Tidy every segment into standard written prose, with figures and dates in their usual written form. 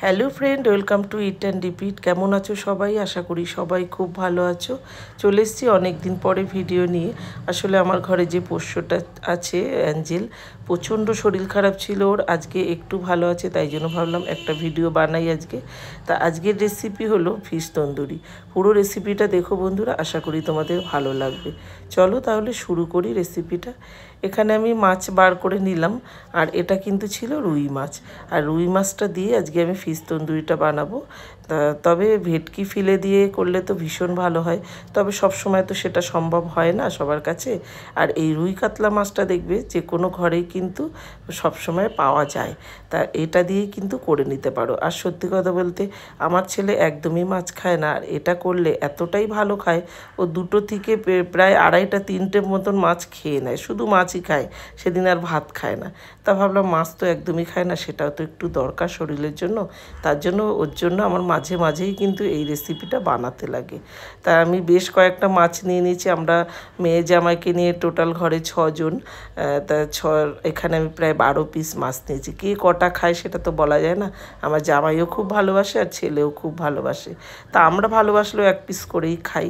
Hello friend, welcome to it and repeat. কেমন আছো সবাই? আশা করি সবাই খুব ভালো আছো। চলে এসেছি অনেক দিন পরে ভিডিও নিয়ে। আসলে আমার ঘরে যে পোষ্যটা আছে অ্যাঞ্জেল, প্রচণ্ড শরীর খারাপ ছিল ওর। আজকে একটু ভালো আছে, তাই জন্য ভাবলাম একটা ভিডিও বানাই আজকে। তা আজকের রেসিপি হলো ফিশ তন্দুরি। পুরো রেসিপিটা দেখো বন্ধুরা, আশা করি তোমাদের ভালো লাগবে। চলো তাহলে শুরু করি রেসিপিটা। এখানে আমি মাছ বার করে নিলাম, আর এটা কিন্তু ছিল রুই মাছ। আর রুই মাছটা দিয়ে আজকে আমি ফিশ তন্দুরিটা বানাবো। তবে ভেটকি ফিলে দিয়ে করলে তো ভীষণ ভালো হয়, তবে সব সময় তো সেটা সম্ভব হয় না সবার কাছে। আর এই রুই কাতলা মাছটা দেখবে যে কোনো ঘরেই কিন্তু সব সময় পাওয়া যায়, তা এটা দিয়েই কিন্তু করে নিতে পারো। আর সত্যি কথা বলতে আমার ছেলে একদমই মাছ খায় না, আর এটা করলে এতটাই ভালো খায়, ও দুটো থেকে প্রায় আড়াইটা তিনটে মতন মাছ খেয়ে নেয়, শুধু মাছই খায়, সেদিন আর ভাত খায় না। তা ভাবলাম মাছ তো একদমই খায় না, সেটাও তো একটু দরকার শরীরের জন্য, তার জন্য ওর জন্য আমার মাঝে মাঝেই কিন্তু এই রেসিপিটা বানাতে লাগে। তা আমি বেশ কয়েকটা মাছ নিয়ে নিয়েছি। আমরা মেয়ে জামাইকে নিয়ে টোটাল ঘরে 6 জন। তা এখানে আমি প্রায় 12 পিস মাছ নিয়েছি। কে কটা খায় সেটা তো বলা যায় না। আমার জামাইও খুব ভালোবাসে আর ছেলেও খুব ভালোবাসে, তা আমরা ভালোবাসলেও 1 পিস করেই খাই।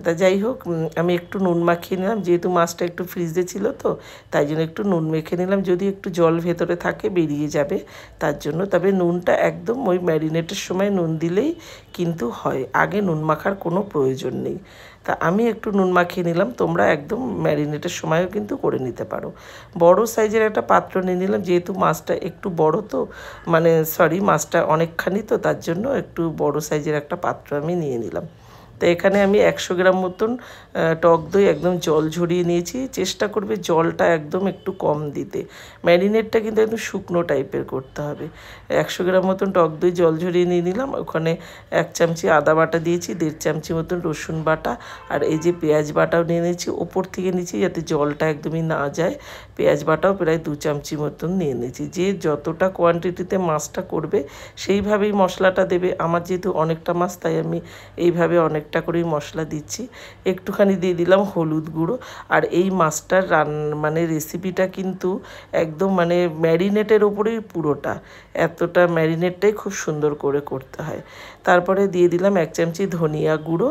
তা যাই হোক, আমি একটু নুন মাখিয়ে নিলাম, যেহেতু মাছটা একটু ফ্রিজে ছিল তো তাই জন্য একটু নুন মেখে নিলাম, যদি একটু জল ভেতরে থাকে বেরিয়ে যাবে তার জন্য। তবে নুনটা একদম ওই ম্যারিনেটের সময় নুন দিলেই কিন্তু হয়, আগে নুন মাখার কোনো প্রয়োজন নেই। তা আমি একটু নুন মাখিয়ে নিলাম, তোমরা একদম ম্যারিনেটের সময়ও কিন্তু করে নিতে পারো। বড় সাইজের একটা পাত্র নিয়ে নিলাম, যেহেতু মাছটা একটু বড় তো, মানে সরি মাছটা অনেকখানি তো, তার জন্য একটু বড় সাইজের একটা পাত্র আমি নিয়ে নিলাম। তো এখানে আমি 100 গ্রাম মতন টক দই একদম জল ঝরিয়ে নিয়েছি। চেষ্টা করবে জলটা একদম একটু কম দিতে, ম্যারিনেটটা কিন্তু একদম শুকনো টাইপের করতে হবে। 100 গ্রাম মতন টক দই জল ঝরিয়ে নিয়ে নিলাম। ওখানে 1 চামচি আদা বাটা দিয়েছি, 1.5 চামচি মতন রসুন বাটা, আর এই যে পেঁয়াজ বাটাও নিয়ে নিয়েছি, ওপর থেকে নিয়েছি যাতে জলটা একদমই না যায়। পেঁয়াজ বাটাও প্রায় 2 চামচি মতন নিয়ে নিয়েছি। যে যতটা কোয়ান্টিটিতে মাছটা করবে সেইভাবেই মশলাটা দেবে। আমার যেহেতু অনেকটা মাছ, তাই আমি এইভাবে অনেকটা করেই মশলা দিচ্ছি। একটুখানি দিয়ে দিলাম হলুদ গুঁড়ো। আর এই মাছটার মানে রেসিপিটা কিন্তু একদম মানে ম্যারিনেটের ওপরেই পুরোটা, এতটা ম্যারিনেটটাই খুব সুন্দর করে করতে হয়। তারপরে দিয়ে দিলাম 1 চামচি ধনিয়া গুঁড়ো।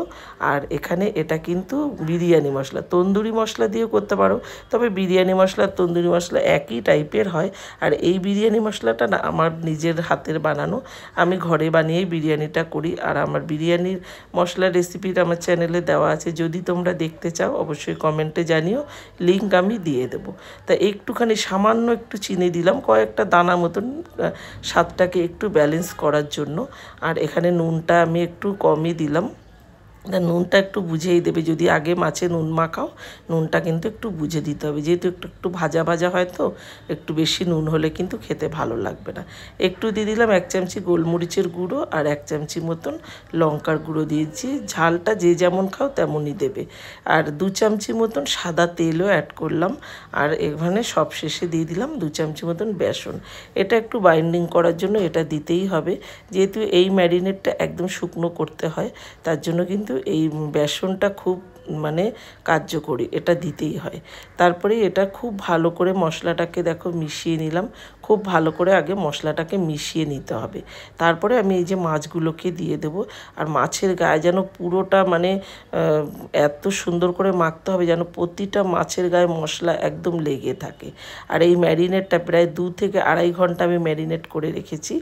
আর এখানে এটা কিন্তু বিরিয়ানি মশলা, তন্দুরি মশলা দিয়েও করতে পারো, তবে বিরিয়ানি মশলা তন্দুরি মশলা একই টাইপের হয়। আর এই বিরিয়ানি মশলাটা না আমার নিজের হাতের বানানো, আমি ঘরে বানিয়েই বিরিয়ানিটা করি। আর আমার বিরিয়ানির মশলার রেসিপিটা আমার চ্যানেলে দেওয়া আছে, যদি তোমরা দেখতে চাও অবশ্যই কমেন্টে জানিও, লিঙ্ক আমি দিয়ে দেবো। তা একটুখানি সামান্য একটু চিনি দিলাম, কয়েকটা দানা মতন, স্বাদটাকে একটু ব্যালেন্স করার জন্য। আর এখানে নুনটা আমি একটু কমই দিলাম। নুনটা একটু বুঝেই দেবে, যদি আগে মাছে নুন মাখাও নুনটা কিন্তু একটু বুঝে দিতে হবে, যেহেতু একটু একটু ভাজা ভাজা হয় তো একটু বেশি নুন হলে কিন্তু খেতে ভালো লাগবে না। একটু দিয়ে দিলাম 1 চামচি গোলমরিচের গুঁড়ো, আর 1 চামচি মতন লঙ্কার গুঁড়ো দিয়েছি। ঝালটা যে যেমন খাও তেমনই দেবে। আর 2 চামচি মতন সাদা তেলও অ্যাড করলাম। আর এখানে সব শেষে দিয়ে দিলাম 2 চামচি মতন বেসন। এটা একটু বাইন্ডিং করার জন্য এটা দিতেই হবে, যেহেতু এই ম্যারিনেটটা একদম শুকনো করতে হয়, তার জন্য কিন্তু এই বেসনটা খুব মানে কার্যকরী, এটা দিতেই হয়। তারপরে এটা খুব ভালো করে মশলাটাকে দেখো মিশিয়ে নিলাম, খুব ভালো করে আগে মশলাটাকে মিশিয়ে নিতে হবে। তারপরে আমি এই যে মাছগুলোকে দিয়ে দেবো। আর মাছের গায়ে যেন পুরোটা মানে এত সুন্দর করে মাখতে হবে যেন প্রতিটা মাছের গায়ে মশলা একদম লেগে থাকে। আর এই ম্যারিনেটটা প্রায় 2 থেকে আড়াই ঘন্টা আমি ম্যারিনেট করে রেখেছি।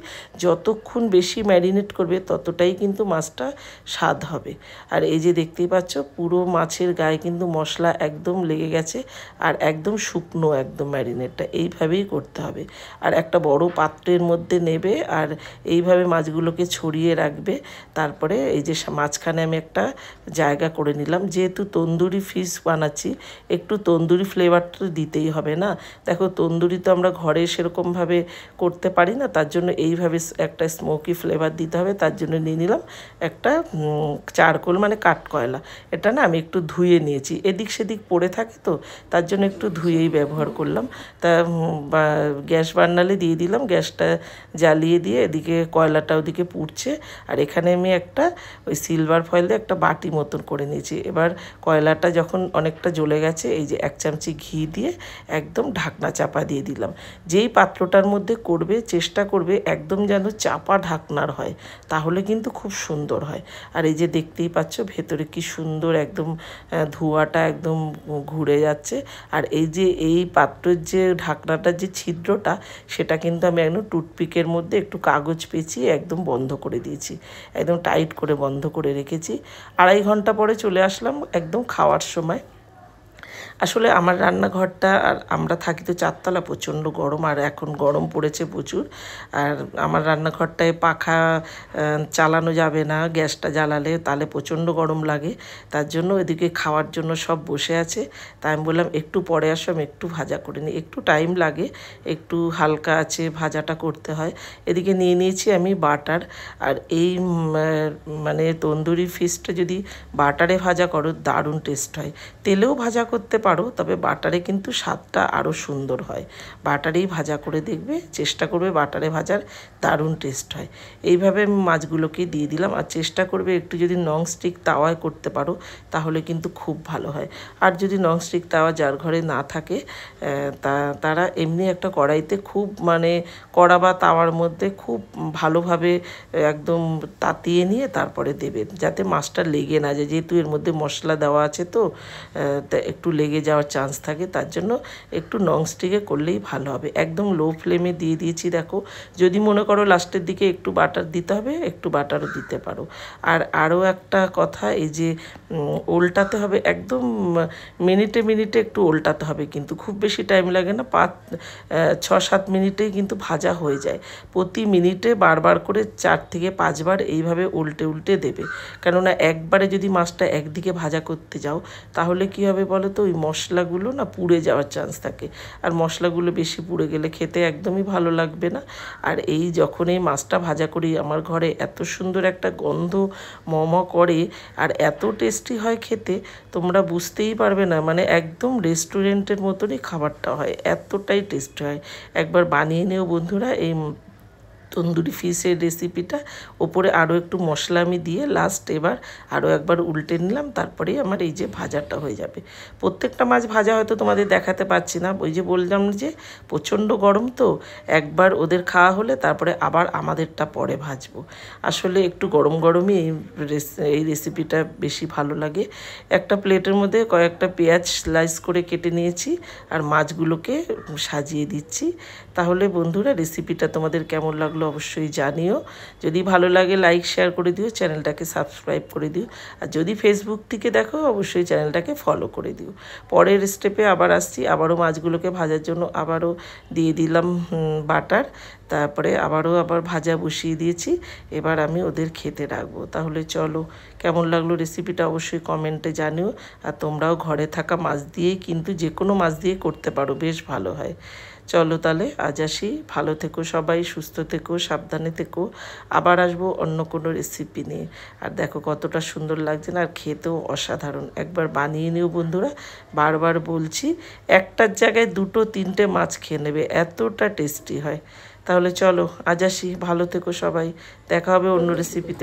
যতক্ষণ বেশি ম্যারিনেট করবে ততটাই কিন্তু মাছটা স্বাদ হবে। আর এই যে দেখতেই পাচ্ছ পুরো মাছের গায়ে কিন্তু মশলা একদম লেগে গেছে, আর একদম শুকনো একদম ম্যারিনেটটা এইভাবেই করতে হবে। আর একটা বড় পাত্রের মধ্যে নেবে আর এইভাবে মাছগুলোকে ছড়িয়ে রাখবে। তারপরে এই যে মাঝখানে আমি একটা জায়গা করে নিলাম, যেহেতু তন্দুরি ফিশ বানাচ্ছি একটু তন্দুরি ফ্লেভারটা দিতেই হবে না। দেখো তন্দুরি তো আমরা ঘরে সেরকমভাবে করতে পারি না, তার জন্য এইভাবে একটা স্মোকি ফ্লেভার দিতে হবে। তার জন্য নিয়ে নিলাম একটা চারকোল মানে কাঠকয়লা। এটা না আমি একটু ধুয়ে নিয়েছি, এদিক সেদিক পড়ে থাকে তো তার জন্য একটু ধুয়েই ব্যবহার করলাম। তা গ্যাস বার্নালে দিয়ে দিলাম, গ্যাসটা জ্বালিয়ে দিয়ে এদিকে কয়লাটা ওদিকে পুড়ছে। আর এখানে আমি একটা ওই সিলভার ফয়েল দিয়ে একটা বাটি মতন করে নিয়েছি। এবার কয়লাটা যখন অনেকটা জ্বলে গেছে, এই যে 1 চামচি ঘি দিয়ে একদম ঢাকনা চাপা দিয়ে দিলাম। যেই পাত্রটার মধ্যে করবে চেষ্টা করবে একদম যেন চাপা ঢাকনার হয়, তাহলে কিন্তু খুব সুন্দর হয়। আর এই যে দেখতেই পাচ্ছ ভেতরে কি সুন্দর একদম ধোঁয়াটা একদম ঘুরে যাচ্ছে। আর এই যে এই পাত্রের যে ঢাকনাটার যে ছিদ্রটা, সেটা কিন্তু আমি একদম টুথপিকের মধ্যে একটু কাগজ পেঁচিয়ে একদম বন্ধ করে দিয়েছি, একদম টাইট করে বন্ধ করে রেখেছি। 2.5 ঘন্টা পরে চলে আসলাম একদম খাওয়ার সময়। আসলে আমার রান্নাঘরটা, আর আমরা থাকি তো 4 তলা, প্রচণ্ড গরম, আর এখন গরম পড়েছে প্রচুর। আর আমার রান্নাঘরটায় পাখা চালানো যাবে না, গ্যাসটা জ্বালালে তাহলে প্রচণ্ড গরম লাগে। তার জন্য এদিকে খাওয়ার জন্য সব বসে আছে। তাই আমি বললাম একটু পরে আসো, আমি একটু ভাজা করে নিই, একটু টাইম লাগে, একটু হালকা আছে ভাজাটা করতে হয়। এদিকে নিয়ে নিয়েছি আমি বাটার। আর এই মানে তন্দুরি ফিশটা যদি বাটারে ভাজা করো দারুণ টেস্ট হয়। তেলেও ভাজা করতে পারো, তবে বাটারে কিন্তু স্বাদটা আরও সুন্দর হয়। বাটারেই ভাজা করে দেখবে, চেষ্টা করবে বাটারে ভাজার, দারুণ টেস্ট হয়। এইভাবে আমি মাছগুলোকে দিয়ে দিলাম। আর চেষ্টা করবে একটু যদি ননস্টিক তাওয়ায় করতে পারো তাহলে কিন্তু খুব ভালো হয়। আর যদি ননস্টিক তাওয়া যার ঘরে না থাকে তারা এমনি একটা কড়াইতে খুব মানে কড়া বা তাওয়ার মধ্যে খুব ভালোভাবে একদম তাতিয়ে নিয়ে তারপরে দেবেন, যাতে মাছটা লেগে না যায়। যেহেতু এর মধ্যে মশলা দেওয়া আছে তো একটু লেগে যাওয়ার চান্স থাকে, তার জন্য একটু ননস্টিকে করলেই ভালো হবে। একদম লো ফ্লেমে দিয়ে দিয়েছি। দেখো, যদি মনে করো লাস্টের দিকে একটু বাটার দিতে হবে, একটু বাটারও দিতে পারো। আর আরও একটা কথা, এই যে উল্টাতে হবে একদম মিনিটে মিনিটে একটু উল্টাতে হবে, কিন্তু খুব বেশি টাইম লাগে না, 6-7 মিনিটেই কিন্তু ভাজা হয়ে যায়। প্রতি মিনিটে বারবার করে 4 থেকে 5 বার এইভাবে উল্টে উল্টে দেবে। কেননা একবারে যদি মাছটা একদিকে ভাজা করতে যাও তাহলে কি হবে বলো তো, ওই মশলাগুলো না পুড়ে যাওয়ার চান্স থাকে। আর মশলাগুলো বেশি পুড়ে গেলে খেতে একদমই ভালো লাগবে না। আর এই যখন এই মাছটা ভাজা করি, আমার ঘরে এত সুন্দর একটা গন্ধ ম করে, আর এত টেস্টি হয় খেতে, তোমরা বুঝতেই পারবে না। মানে একদম রেস্টুরেন্টের মতনই খাবারটা হয়, এতটাই টেস্টি হয়। একবার বানিয়ে নিও বন্ধুরা এই তন্দুরি ফিশের রেসিপিটা। ওপরে আরও একটু মশলা আমি দিয়ে লাস্ট এবার আরও একবার উল্টে নিলাম, তারপরেই আমার এই যে ভাজাটা হয়ে যাবে। প্রত্যেকটা মাছ ভাজা হয়তো তোমাদের দেখাতে পারছি না, ওই যে বললাম যে প্রচণ্ড গরম তো, একবার ওদের খাওয়া হলে তারপরে আবার আমাদেরটা পরে ভাজবো। আসলে একটু গরম গরমই এই রেসিপিটা বেশি ভালো লাগে। একটা প্লেটের মধ্যে কয়েকটা পেঁয়াজ স্লাইস করে কেটে নিয়েছি, আর মাছগুলোকে সাজিয়ে দিচ্ছি। তাহলে বন্ধুরা রেসিপিটা তোমাদের কেমন লাগলো অবশ্যই জানিও। যদি ভালো লাগে লাইক শেয়ার করে দিও, চ্যানেলটাকে সাবস্ক্রাইব করে দিও। আর যদি ফেসবুক থেকে দেখো অবশ্যই চ্যানেলটাকে ফলো করে দিও। পরের স্টেপে আবার আসছি, আবারও মাছগুলোকে ভাজার জন্য আবারও দিয়ে দিলাম বাটার, তারপরে আবার ভাজা বসিয়ে দিয়েছি। এবার আমি ওদের খেতে রাখবো। তাহলে চলো, কেমন লাগলো রেসিপিটা অবশ্যই কমেন্টে জানিও। আর তোমরাও ঘরে থাকা মাছ দিয়েই কিন্তু যে কোনো মাছ দিয়ে করতে পারো, বেশ ভালো হয়। চলো তাহলে আজ আসি, ভালো থেকো সবাই, সুস্থ থেকো, সাবধানে থেকো। আবার আসবো অন্য কোনো রেসিপি নিয়ে। আর দেখো কতটা সুন্দর লাগছে না, আর খেতেও অসাধারণ। একবার বানিয়ে নিও বন্ধুরা, বারবার বলছি, একটার জায়গায় 2-3টে মাছ খেয়ে নেবে, এতটা টেস্টি হয়। তাহলে চলো আজ আসি, ভালো থেকো সবাই, দেখা হবে অন্য রেসিপিতে।